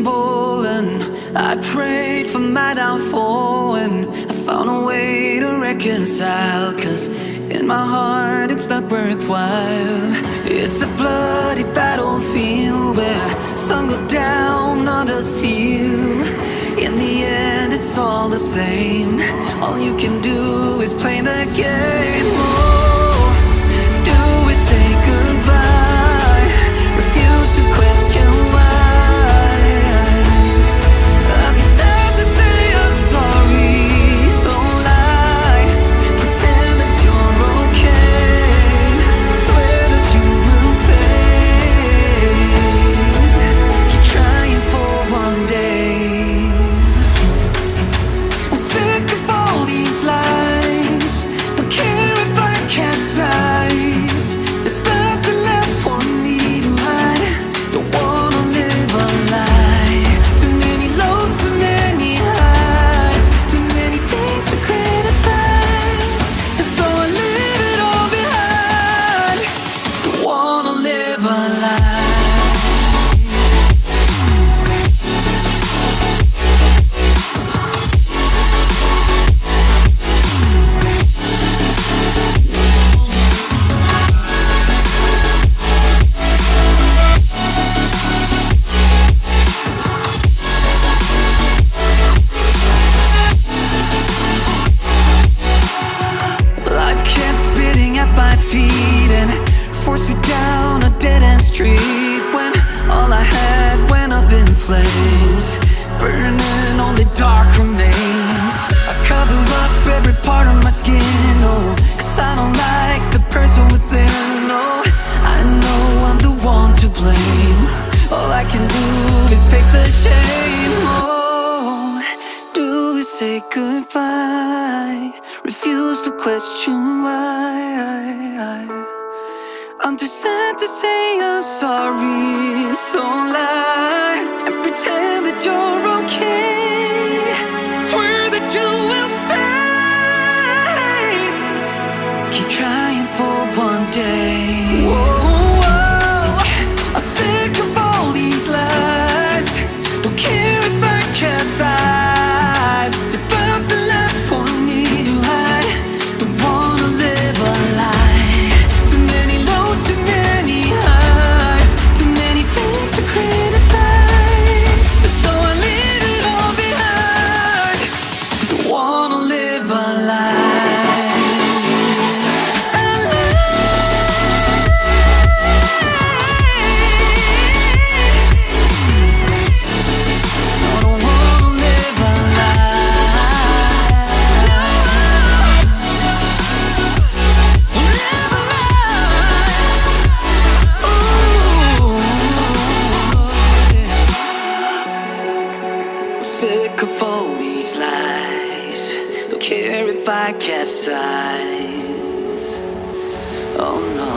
tremble and I prayed for my downfall, and I found a way to reconcile, 'cause in my heart it's not worthwhile. It's a bloody battlefield where some go down, others heal. In the end it's all the same. All you can do is play the game. Oh, do we say goodbye? Refuse to question why. I'd be sad to say I'm sorry, so lie. Pretend that you're okay. Swear that you will stay. Keep trying for one day. I'm sick of all these lies. Don't care if I capsize. There's nothing left for me to hide. Don't wanna live a lie. Too many lows, too many highs. Too many things to criticize. And so I leave it all behind. Don't wanna live a lie. Life kept spitting at my feet and forced me down a dead-end street, when all I had went up in flames, burning only dark remains. I cover up every part of my skin, oh, 'cause I don't like the person within. Oh, I know I'm the one to blame. All I can do is take the shame. Oh, do we say goodbye? Refuse to question why. I'm too sad to say I'm sorry, so lie and pretend that you're okay. Swear that you will stay. Keep trying for one day. Whoa, I'm sick of all these lies. Don't care if I capsize. There's nothing left for me to hide. Don't wanna live a lie. Too many lows, too many highs. Too many things to criticize. So I leave it all behind. Don't wanna live a lie. A lie. No, I don't wanna live a lie. Live a lie. Ooh, yeah. I'm sick of all these lies. Don't care if I capsize. Oh no.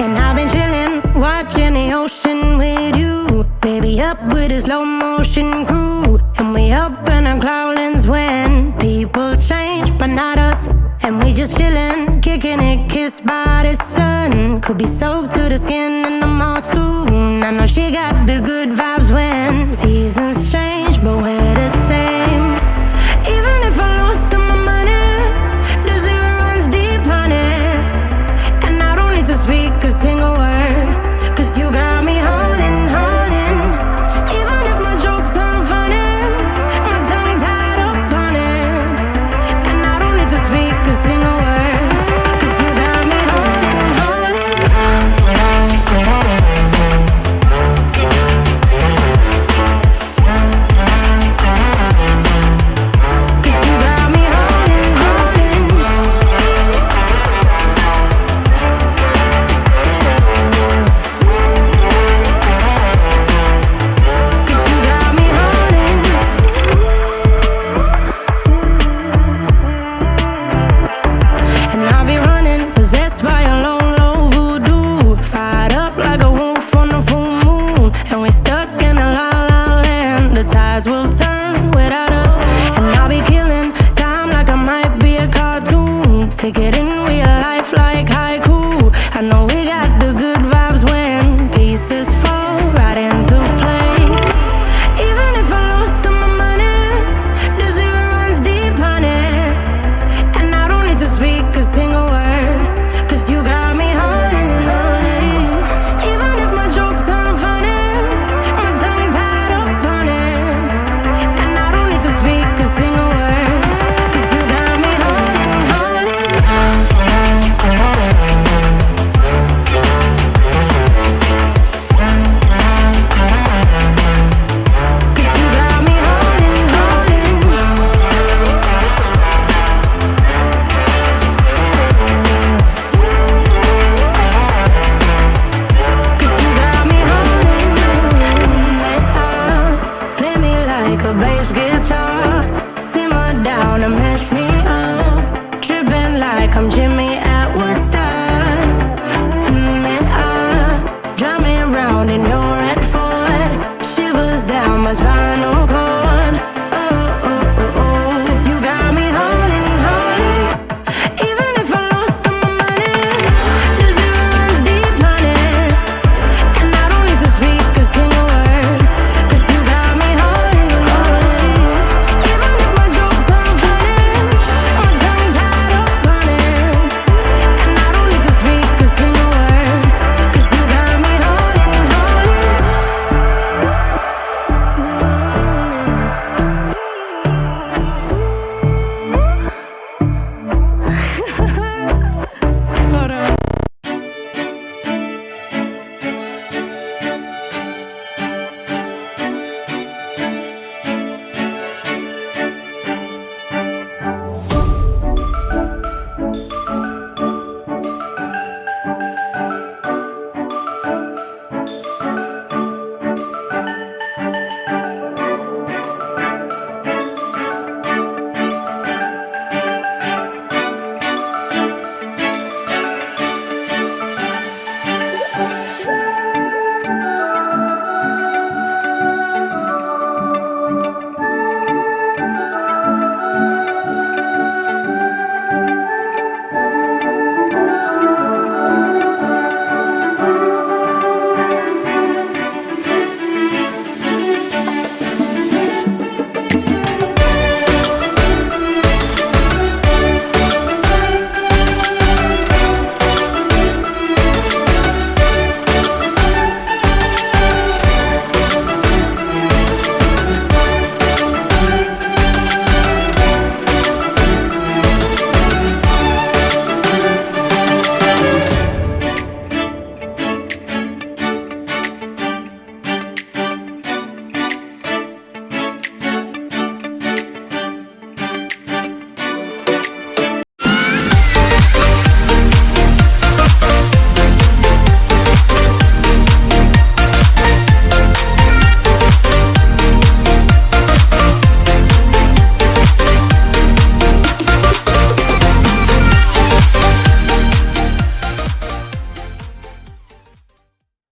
And I've been chillin', watching the ocean with you. Baby, up with a slow motion crew. And we up in our cloudlands when people change, but not us. And we just chillin', kicking it, kissed by the sun. Could be soaked to the skin